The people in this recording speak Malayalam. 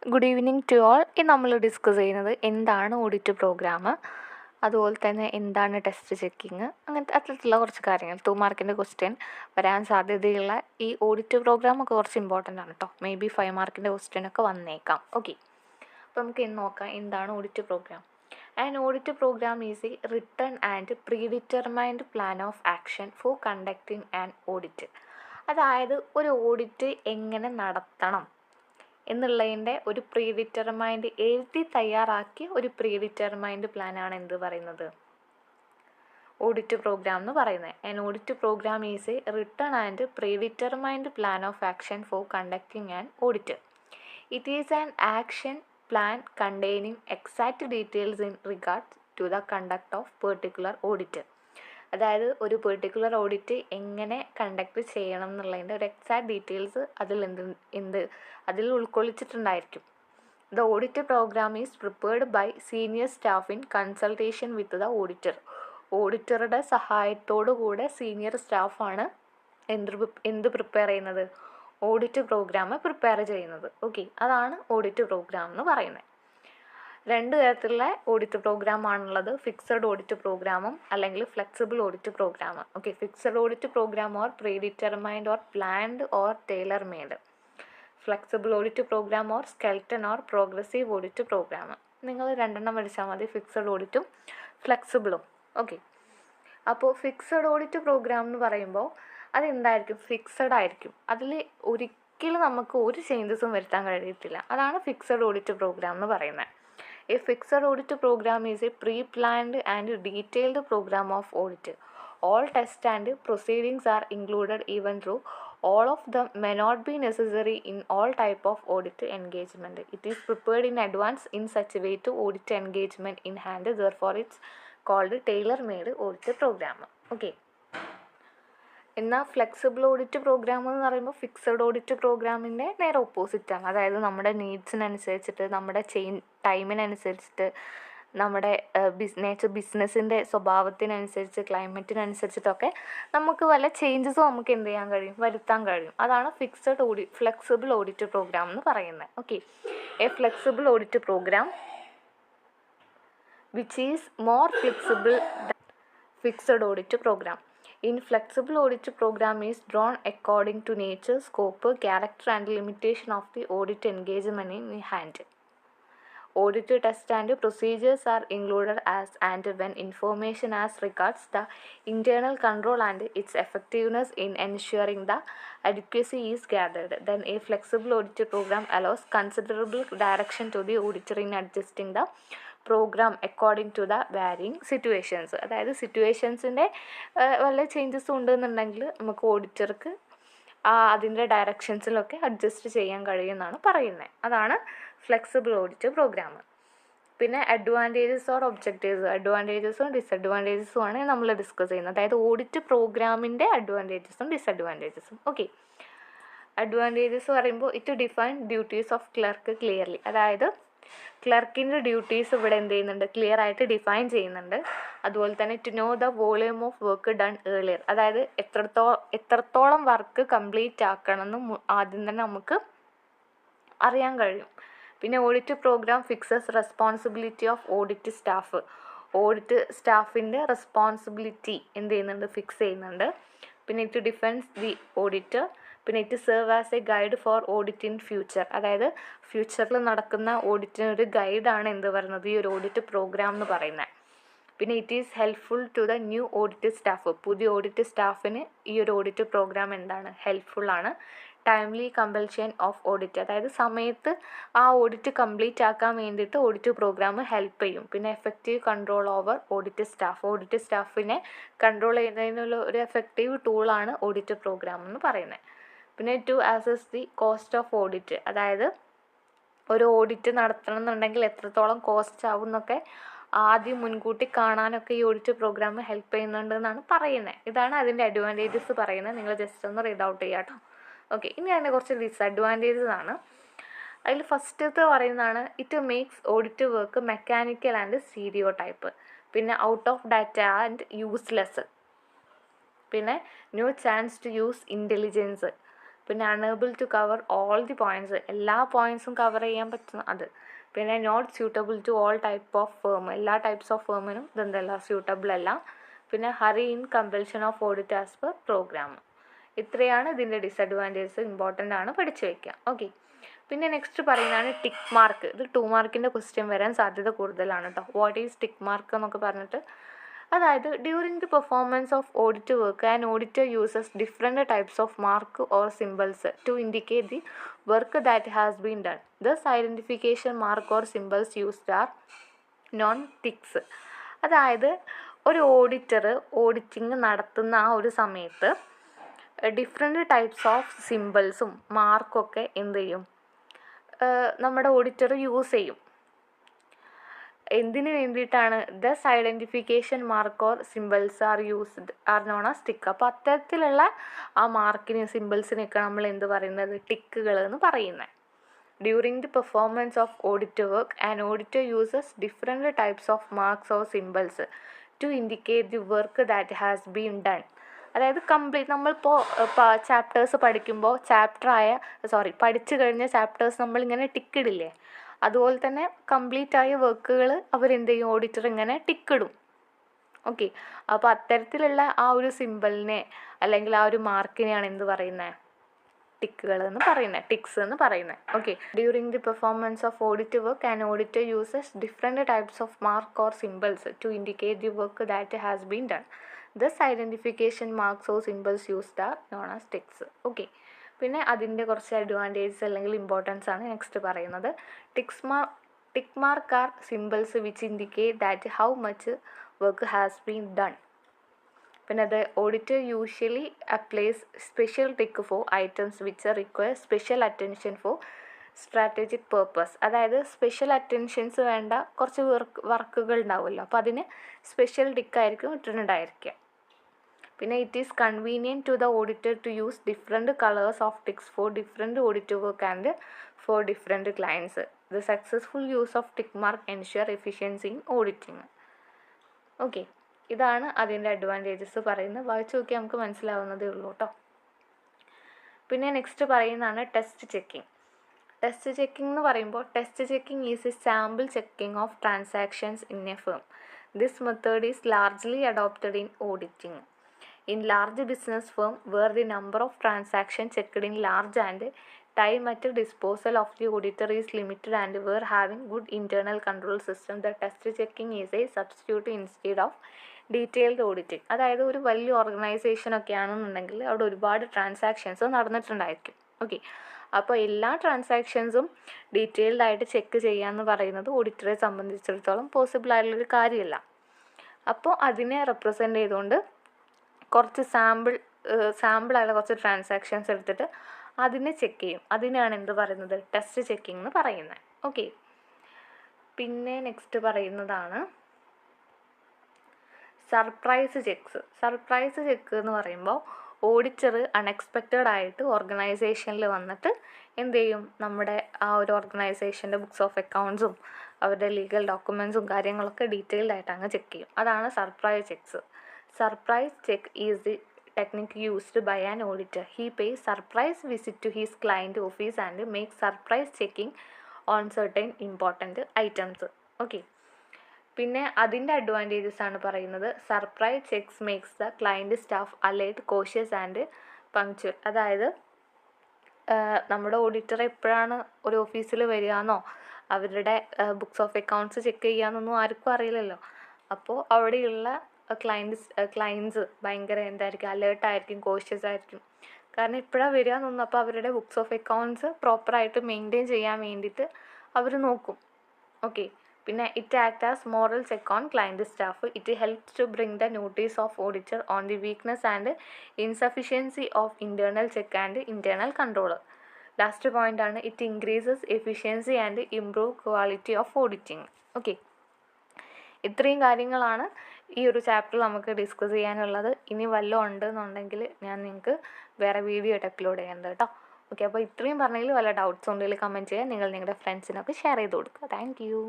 Good evening to all. ഇന്ന് നമ്മൾ ഡിസ്കസ് ചെയ്യുന്നത് എന്താണ് ഓഡിറ്റ് പ്രോഗ്രാം, അതുപോലെ തന്നെ എന്താണ് ടെസ്റ്റ് ചെക്കിങ്, അങ്ങനത്തെ അത്തരത്തിലുള്ള കുറച്ച് കാര്യങ്ങൾ. 2 മാർക്കിൻ്റെ ക്വസ്റ്റ്യൻ വരാൻ സാധ്യതയുള്ള ഈ ഓഡിറ്റ് പ്രോഗ്രാമൊക്കെ കുറച്ച് ഇമ്പോർട്ടൻ്റ് ആണ് കേട്ടോ. മേ ബി 5 മാർക്കിൻ്റെ ക്വസ്റ്റ്യനൊക്കെ വന്നേക്കാം. ഓക്കെ, അപ്പോൾ നമുക്ക് ഇന്ന് നോക്കാം എന്താണ് audit programme. An audit program is a written and predetermined plan of action for conducting an audit. അതായത് ഒരു ഓഡിറ്റ് എങ്ങനെ നടത്തണം എന്നുള്ളതിൻ്റെ ഒരു പ്രീഡിറ്റർമൈൻഡ് എഴുതി തയ്യാറാക്കിയ ഒരു പ്രീഡിറ്റർമൈൻഡ് പ്ലാനാണ് എന്ത് പറയുന്നത്, ഓഡിറ്റ് പ്രോഗ്രാം എന്ന് പറയുന്നത്. An audit programme is a written and predetermined plan of action for conducting an audit. It is an action plan containing exact details in regard to the conduct of particular audit. അതായത് ഒരു പെർട്ടിക്കുലർ ഓഡിറ്റ് എങ്ങനെ കണ്ടക്ട് ചെയ്യണം എന്നുള്ളതിൻ്റെ ഒരു എക്സാക്ട് ഡീറ്റെയിൽസ് അതിൽ ഉൾക്കൊള്ളിച്ചിട്ടുണ്ടായിരിക്കും. The audit programme is prepared by senior staff in consultation with the auditor. ഓഡിറ്ററുടെ സഹായത്തോടു കൂടെ സീനിയർ സ്റ്റാഫാണ് എന്ത് പ്രിപ്പയർ ചെയ്യുന്നത്, ഓഡിറ്റ് പ്രോഗ്രാം പ്രിപ്പയർ ചെയ്യുന്നത്. ഓക്കെ, അതാണ് ഓഡിറ്റ് പ്രോഗ്രാം എന്ന് പറയുന്നത്. 2 തരത്തിലുള്ള ഓഡിറ്റ് പ്രോഗ്രാം ആണുള്ളത്, ഫിക്സഡ് ഓഡിറ്റ് പ്രോഗ്രാമും അല്ലെങ്കിൽ flexible audit programme. Okay, fixed audit programme or predetermined or planned or tailor made. Flexible audit programme or skeleton or progressive audit programme. നിങ്ങൾ 2 പഠിച്ചാൽ മതി, ഫിക്സഡ് ഓഡിറ്റും ഫ്ലെക്സിബിളും. ഓക്കെ, അപ്പോൾ ഫിക്സഡ് ഓഡിറ്റ് പ്രോഗ്രാം എന്ന് പറയുമ്പോൾ അതെന്തായിരിക്കും, ഫിക്സഡ് ആയിരിക്കും. അതിൽ ഒരിക്കലും നമുക്ക് ഒരു ചേഞ്ചസും വരുത്താൻ കഴിയത്തില്ല. അതാണ് ഫിക്സഡ് ഓഡിറ്റ് പ്രോഗ്രാം എന്ന് പറയുന്നത്. A fixed audit program is a pre-planned and detailed program of audit. All tests and proceedings are included even though all of them may not be necessary in all type of audit engagement. It is prepared in advance in such a way to audit engagement in hand. Therefore, it's called tailor-made audit program. Okay. എന്നാൽ ഫ്ലെക്സിബിൾ ഓഡിറ്റ് പ്രോഗ്രാം എന്ന് പറയുമ്പോൾ ഫിക്സഡ് ഓഡിറ്റ് പ്രോഗ്രാമിൻ്റെ നേരെ ഓപ്പോസിറ്റാണ്. അതായത് നമ്മുടെ നീഡ്സിനനുസരിച്ചിട്ട്, നമ്മുടെ ടൈമിനനുസരിച്ചിട്ട്, നമ്മുടെ ബിസിനസ്സിൻ്റെ സ്വഭാവത്തിനനുസരിച്ച്, ക്ലൈമറ്റിനനുസരിച്ചിട്ടൊക്കെ നമുക്ക് വല്ല ചേഞ്ചസും നമുക്ക് എന്ത് ചെയ്യാൻ കഴിയും, വരുത്താൻ കഴിയും. അതാണ് ഫ്ലെക്സിബിൾ ഓഡിറ്റ് പ്രോഗ്രാം എന്ന് പറയുന്നത്. Okay, a flexible audit programme which is more flexible than fixed audit programme. In flexible audit program is drawn according to nature, scope, character and limitation of the audit engagement in hand. Audit test and procedures are included as and when information as regards the internal control and its effectiveness in ensuring the adequacy is gathered. Then a flexible audit program allows considerable direction to the auditor in adjusting the programme according to the varying situations. അതായത് സിറ്റുവേഷൻസിൻ്റെ വല്ല ചേഞ്ചസും ഉണ്ടെന്നുണ്ടെങ്കിൽ നമുക്ക് ഓഡിറ്റർക്ക് അതിൻ്റെ ഡയറക്ഷൻസിലൊക്കെ അഡ്ജസ്റ്റ് ചെയ്യാൻ കഴിയുമെന്നാണ് പറയുന്നത്. അതാണ് ഫ്ലെക്സിബിൾ ഓഡിറ്റ് പ്രോഗ്രാം. പിന്നെ അഡ്വാൻറ്റേജസ് ഓർ ഒബ്ജക്റ്റീവ്സ്, അഡ്വാൻറ്റേജസും ഡിസഡ്വാൻറ്റേജസും ആണ് നമ്മൾ ഡിസ്കസ് ചെയ്യുന്നത്. അതായത് ഓഡിറ്റ് പ്രോഗ്രാമിൻ്റെ അഡ്വാൻറ്റേജസും ഡിസഡ്വാൻറ്റേജസും. ഓക്കെ, അഡ്വാൻറ്റേജസ് പറയുമ്പോൾ it define duties of clerk clearly. അതായത് ക്ലർക്കിൻ്റെ ഡ്യൂട്ടീസ് ഇവിടെ എന്ത് ചെയ്യുന്നുണ്ട്, ക്ലിയർ ആയിട്ട് ഡിഫൈൻ ചെയ്യുന്നുണ്ട്. അതുപോലെ തന്നെ to know the volume of work done earlier. അതായത് എത്രത്തോളം വർക്ക് കംപ്ലീറ്റ് ആക്കണമെന്ന് ആദ്യം തന്നെ നമുക്ക് അറിയാൻ കഴിയും. പിന്നെ audit programme fixes responsibility of audit staff. Audit സ്റ്റാഫിൻ്റെ റെസ്പോൺസിബിലിറ്റി എന്ത് ചെയ്യുന്നുണ്ട്, ഫിക്സ് ചെയ്യുന്നുണ്ട്. പിന്നെ ഇറ്റ് ഡിഫെൻസ് ദി ഓഡിറ്റർ. പിന്നെ it serve as a guide for audit in future. അതായത് ഫ്യൂച്ചറിൽ നടക്കുന്ന ഓഡിറ്റിനൊരു ഗൈഡാണ് എന്ത് പറയുന്നത്, ഈ ഒരു ഓഡിറ്റ് പ്രോഗ്രാം എന്ന് പറയുന്നത്. പിന്നെ it is helpful to the new audit staff. പുതിയ ഓഡിറ്റ് സ്റ്റാഫിന് ഈ ഒരു ഓഡിറ്റ് പ്രോഗ്രാം എന്താണ്, ഹെൽപ്ഫുള്ളാണ്. Timely compulsion of audit. അതായത് സമയത്ത് ആ ഓഡിറ്റ് കംപ്ലീറ്റ് ആക്കാൻ വേണ്ടിയിട്ട് ഓഡിറ്റ് പ്രോഗ്രാം ഹെൽപ്പ് ചെയ്യും. പിന്നെ effective control over audit staff. Audit സ്റ്റാഫിനെ കൺട്രോൾ ചെയ്യുന്നതിനുള്ള ഒരു എഫക്റ്റീവ് ടൂളാണ് ഓഡിറ്റ് പ്രോഗ്രാം എന്ന് പറയുന്നത്. പിന്നെ to assess the cost of audit. അതായത് ഒരു ഓഡിറ്റ് നടത്തണം എന്നുണ്ടെങ്കിൽ എത്രത്തോളം കോസ്റ്റ് ആവും എന്നൊക്കെ ആദ്യം മുൻകൂട്ടി കാണാനൊക്കെ ഈ ഓഡിറ്റ് പ്രോഗ്രാം ഹെൽപ്പ് ചെയ്യുന്നുണ്ട് എന്നാണ് പറയുന്നത്. ഇതാണ് അതിൻ്റെ അഡ്വാൻറ്റേജസ് പറയുന്നത്. നിങ്ങൾ ജസ്റ്റ് ഒന്ന് റീഡ് ഔട്ട് ചെയ്യാം കേട്ടോ. ഓക്കെ, ഇനി അതിൻ്റെ കുറച്ച് ഡിസഡ്വാൻറ്റേജസ് ആണ്. അതിൽ ഫസ്റ്റത്തെ പറയുന്നതാണ് it makes audit work mechanical and stereotype. പിന്നെ out of date and useless. പിന്നെ no chance to use intelligence. പിന്നെ unable to cover all the points, എല്ലാ പോയിൻറ്റ്സും കവർ ചെയ്യാൻ പറ്റുന്ന അത്. പിന്നെ not suitable to all type of firm, എല്ലാ ടൈപ്സ് ഓഫ് ഫേമിനും ഇതെന്തല്ല സ്യൂട്ടബിൾ അല്ല. പിന്നെ hurry in compulsion of audit as per programme. ഇത്രയാണ് ഇതിൻ്റെ ഡിസഡ്വാൻറ്റേജസ്, ഇമ്പോർട്ടൻ്റ് ആണ്, പഠിച്ചു വയ്ക്കുക. ഓക്കെ. പിന്നെ നെക്സ്റ്റ് പറയുന്നതാണ് ടിക്ക് മാർക്ക്. ഇത് 2 മാർക്കിൻ്റെ ക്വസ്റ്റ്യൻ വരാൻ സാധ്യത കൂടുതലാണ് കേട്ടോ. വാട്ട് ഈസ് ടിക്ക് മാർക്ക് എന്നൊക്കെ പറഞ്ഞിട്ട്, അതായത് during the performance of audit work and auditor uses different types of mark or symbols to indicate the work that has been done. Thus identification mark or symbols used are known ticks. അതായത് ഒരു ഓഡിറ്റർ ഓഡിറ്റിംഗ് നടത്തുന്ന ആ ഒരു സമയത്ത് ഡിഫറെൻറ്റ് ടൈപ്സ് ഓഫ് സിമ്പിൾസും മാർക്കൊക്കെ എന്ത് ചെയ്യും, നമ്മുടെ ഓഡിറ്റർ യൂസ് ചെയ്യും. എന്തിനു വേണ്ടിയിട്ടാണ്? Thus identification mark or symbols are known as tick. അപ്പോൾ അത്തരത്തിലുള്ള ആ മാർക്കിന് സിമ്പിൾസിനൊക്കെ നമ്മൾ എന്ത് പറയുന്നത്? ടിക്കുകൾ എന്ന് പറയുന്നത്. During the performance of audit work and auditor uses different types of marks or symbols to indicate the work that has been done. അതായത് കംപ്ലീറ്റ് നമ്മളിപ്പോൾ ചാപ്റ്റേഴ്സ് പഠിക്കുമ്പോൾ പഠിച്ചു കഴിഞ്ഞ ചാപ്റ്റേഴ്സ് നമ്മളിങ്ങനെ ടിക്കിടില്ലേ, അതുപോലെ തന്നെ കംപ്ലീറ്റ് ആയ വർക്കുകൾ അവരെന്ത് ചെയ്യും, ഓഡിറ്റർ ഇങ്ങനെ ടിക്കിടും. ഓക്കെ. അപ്പോൾ അത്തരത്തിലുള്ള ആ ഒരു സിമ്പിളിനെ അല്ലെങ്കിൽ ആ ഒരു മാർക്കിനെയാണ് എന്ത് പറയുന്നത്? ടിക്കുകൾ എന്ന് പറയുന്നത്, ടിക്സ് എന്ന് പറയുന്നത്. Okay. During the performance of audit work and auditor uses different types of mark or symbols to indicate the work that has been done. Thus identification marks or symbols used are known as ticks. Okay. പിന്നെ അതിൻ്റെ കുറച്ച് അഡ്വാൻറ്റേജസ് അല്ലെങ്കിൽ ഇമ്പോർട്ടൻസ് ആണ് നെക്സ്റ്റ് പറയുന്നത്. Tick mark are symbols which indicate that how much work has been done. പിന്നെ അത് auditor usually applies special tick for items which require special attention for strategic purpose. അതായത് സ്പെഷ്യൽ അറ്റൻഷൻസ് വേണ്ട കുറച്ച് വർക്കുകൾ ഉണ്ടാവുമല്ലോ, അപ്പോൾ അതിന് സ്പെഷ്യൽ ടിക്കായിരിക്കും ഇട്ടിട്ടുണ്ടായിരിക്കുക. പിന്നെ it is convenient to the auditor to use different colours of ticks for different audit work and for different clients. The successful use of tick mark ensure efficiency in auditing. Okay. ഇതാണ് അതിൻ്റെ അഡ്വാൻറ്റേജസ് പറയുന്നത്. വായിച്ചു നോക്കി നമുക്ക് മനസ്സിലാവുന്നതേ ഉള്ളൂ കേട്ടോ. പിന്നെ നെക്സ്റ്റ് പറയുന്നതാണ് ടെസ്റ്റ് ചെക്കിങ്. ടെസ്റ്റ് ചെക്കിംഗ് എന്ന് പറയുമ്പോൾ test checking is A sample checking of transactions in A firm. This method is largely adopted in auditing. In large business firm where the number of transactions checked in large and time at disposal of the auditor is limited and were having good internal control system, the test checking is a substitute instead of detailed auditing. അതായത് ഒരു വലിയ ഓർഗനൈസേഷനൊക്കെ ആണെന്നുണ്ടെങ്കിൽ അവിടെ ഒരുപാട് ട്രാൻസാക്ഷൻസ് നടന്നിട്ടുണ്ടായിരിക്കും. ഓക്കെ. അപ്പോൾ എല്ലാ ട്രാൻസാക്ഷൻസും ഡീറ്റെയിൽഡ് ആയിട്ട് ചെക്ക് ചെയ്യാമെന്ന് പറയുന്നത് ഓഡിറ്ററെ സംബന്ധിച്ചിടത്തോളം പോസിബിൾ ആയിട്ടുള്ളൊരു കാര്യമല്ല. അപ്പോൾ അതിനെ റെപ്രസെൻ്റ് ചെയ്തുകൊണ്ട് കുറച്ച് സാമ്പിളായുള്ള കുറച്ച് ട്രാൻസാക്ഷൻസ് എടുത്തിട്ട് അതിനെ ചെക്ക് ചെയ്യും. അതിനാണ് എന്ത് പറയുന്നത്? ടെസ്റ്റ് ചെക്കിംഗ് എന്ന് പറയുന്നത്. ഓക്കെ. പിന്നെ നെക്സ്റ്റ് പറയുന്നതാണ് സർപ്രൈസ് ചെക്സ്. സർപ്രൈസ് ചെക്ക് എന്ന് പറയുമ്പോൾ ഓഡിറ്റർ അൺഎക്സ്പെക്റ്റഡ് ആയിട്ട് ഓർഗനൈസേഷനിൽ വന്നിട്ട് എന്ത് ചെയ്യും, നമ്മുടെ ആ ഒരു ഓർഗനൈസേഷൻ്റെ ബുക്സ് ഓഫ് അക്കൗണ്ട്സും അവരുടെ ലീഗൽ ഡോക്യുമെൻറ്റ്സും കാര്യങ്ങളൊക്കെ ഡീറ്റെയിൽഡ് ആയിട്ട് അങ്ങ് ചെക്ക് ചെയ്യും. അതാണ് surprise checks. Surprise check is the technique used by an auditor. He pays surprise visit to his client office and makes surprise checking on certain important items. Okay. പിന്നെ അതിൻ്റെ അഡ്വാൻറ്റേജസ് ആണ് പറയുന്നത്. Surprise checks makes the client staff alert, cautious and punctual. അതായത് നമ്മുടെ ഓഡിറ്റർ എപ്പോഴാണ് ഒരു ഓഫീസിൽ വരികയെന്നോ അവരുടെ ബുക്സ് ഓഫ് അക്കൗണ്ട്സ് ചെക്ക് ചെയ്യാമെന്നൊന്നും ആർക്കും അറിയില്ലല്ലോ. അപ്പോൾ അവിടെയുള്ള ക്ലയൻസ് ഭയങ്കര എന്തായിരിക്കും, അലേർട്ടായിരിക്കും, കോഷ്യസ് ആയിരിക്കും. കാരണം എപ്പോഴാണ് വരിക എന്നൊന്നും അപ്പോൾ അവരുടെ ബുക്സ് ഓഫ് അക്കൗണ്ട്സ് പ്രോപ്പറായിട്ട് മെയിൻറ്റെയിൻ ചെയ്യാൻ വേണ്ടിയിട്ട് അവർ നോക്കും. ഓക്കെ. പിന്നെ it act as moral check on client staff. It helps to bring the notice of auditor on the weakness and insufficiency of internal check and internal control. Last point ആണ് it increases efficiency and improve quality of auditing. Okay. ഇത്രയും കാര്യങ്ങളാണ് ഈ ഒരു ചാപ്റ്ററിൽ നമുക്ക് ഡിസ്കസ് ചെയ്യാനുള്ളത്. ഇനി വല്ലതും ഉണ്ടെന്നുണ്ടെങ്കിൽ ഞാൻ നിങ്ങൾക്ക് വേറെ വീഡിയോ ആയിട്ട് അപ്ലോഡ് ചെയ്യുന്നുണ്ട് കേട്ടോ. ഓക്കെ. അപ്പോൾ ഇത്രയും പറഞ്ഞതിൽ വല്ല ഡൗട്ട്സ് ഉണ്ടെങ്കിൽ കമൻറ്റ് ചെയ്യുക. നിങ്ങൾ നിങ്ങളുടെ ഫ്രണ്ട്സിനൊക്കെ ഷെയർ ചെയ്ത് കൊടുക്കുക. Thank you.